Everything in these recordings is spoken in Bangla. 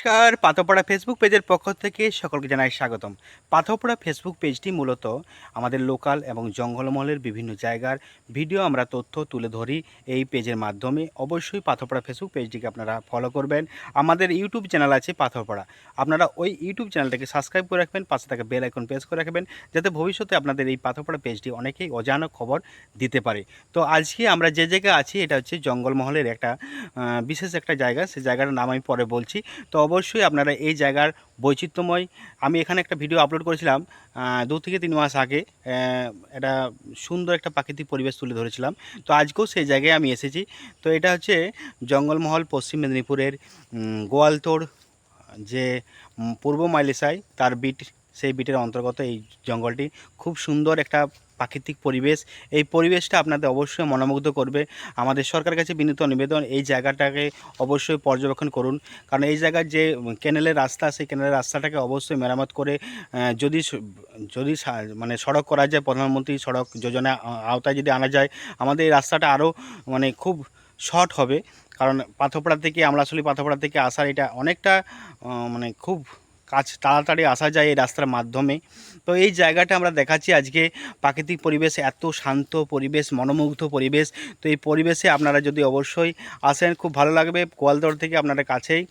নমস্কার, পাথরপাড়া ফেসবুক পেজের পক্ষ থেকে সকলকে জানাই স্বাগতম। পাথরপাড়া ফেসবুক পেজটি মূলত আমাদের লোকাল এবং জঙ্গলমহলের বিভিন্ন জায়গার ভিডিও আমরা তথ্য তুলে ধরি এই পেজের মাধ্যমে। অবশ্যই পাথরপাড়া ফেসবুক পেজটিকে আপনারা ফলো করবেন। আমাদের ইউটিউব চ্যানেল আছে পাথরপাড়া, আপনারা ওই ইউটিউব চ্যানেলটাকে সাবস্ক্রাইব করে রাখবেন, পাশে থাকা বেল আইকন প্রেস করে রাখবেন, যাতে ভবিষ্যতে আপনাদের এই পাথরপাড়া পেজটি অনেকেই অজানা খবর দিতে পারে। তো আজকে আমরা যে জায়গায় আছি এটা হচ্ছে জঙ্গলমহলের একটা বিশেষ একটা জায়গা, সেই জায়গাটার নাম আমি পরে বলছি। তো অবশ্যই আপনারা এই জায়গার বৈচিত্র্যময়, আমি এখানে একটা ভিডিও আপলোড করেছিলাম 2 থেকে 3 মাস আগে। এটা সুন্দর একটা প্রাকৃতিক পরিবেশ তুলে ধরেছিলাম। তো আজকেও সেই জায়গায় আমি এসেছি। তো এটা হচ্ছে জঙ্গলমহল, পশ্চিম মেদিনীপুরের গোয়ালতোড় যে পূর্ব মাইলেসাই তার বিট, সেই বিটের অন্তর্গত এই জঙ্গলটি। খুব সুন্দর একটা প্রাকৃতিক পরিবেশ। এই পরিবেশটা আপনাদের অবশ্যই মনোমুগ্ধ করবে। আমাদের সরকারের কাছে বিনীত নিবেদন, এই জায়গাটাকে অবশ্যই পর্যবেক্ষণ করুন। কারণ এই জায়গার যে ক্যানেলের রাস্তা, সেই ক্যানেলের রাস্তাটাকে অবশ্যই মেরামত করে যদি যদি মানে সড়ক করা যায়, প্রধানমন্ত্রী সড়ক যোজনা আওতায় যদি আনা যায়, আমাদের এই রাস্তাটা আরও মানে খুব শর্ট হবে। কারণ পাথরপাড়া থেকে, আমলাশলী পাথরপাড়া থেকে আসার এটা অনেকটা মানে খুব কাজ, তাড়াতাড়ি আসা যায় এই রাস্তার মাধ্যমে। তো এই জায়গাটা আমরা দেখাচ্ছি আজকে। প্রাকৃতিক পরিবেশ, এত শান্ত পরিবেশ, মনোমুগ্ধ পরিবেশ। তো এই পরিবেশে আপনারা যদি অবশ্যই আসেন, খুব ভালো লাগবে। গোয়ালতোড় থেকে আপনারা কাছেই,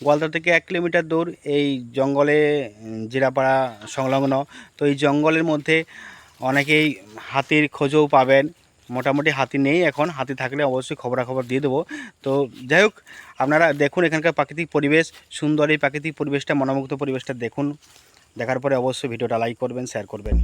গোয়ালতোড় থেকে 1 কিলোমিটার দূর এই জঙ্গলে, জিরাপাড়া সংলগ্ন। তো এই জঙ্গলের মধ্যে অনেকেই হাতির খোঁজও পাবেন। মোটামুটি হাতি নেই এখন, হাতি থাকলে অবশ্যই খবরাখবর দিয়ে দেবো। তো যাই হোক, আপনারা দেখুন এখানকার প্রাকৃতিক পরিবেশ, সুন্দর এই প্রাকৃতিক পরিবেশটা, মনোমুগ্ধ পরিবেশটা দেখুন। দেখার পরে অবশ্যই ভিডিওটা লাইক করবেন, শেয়ার করবেন।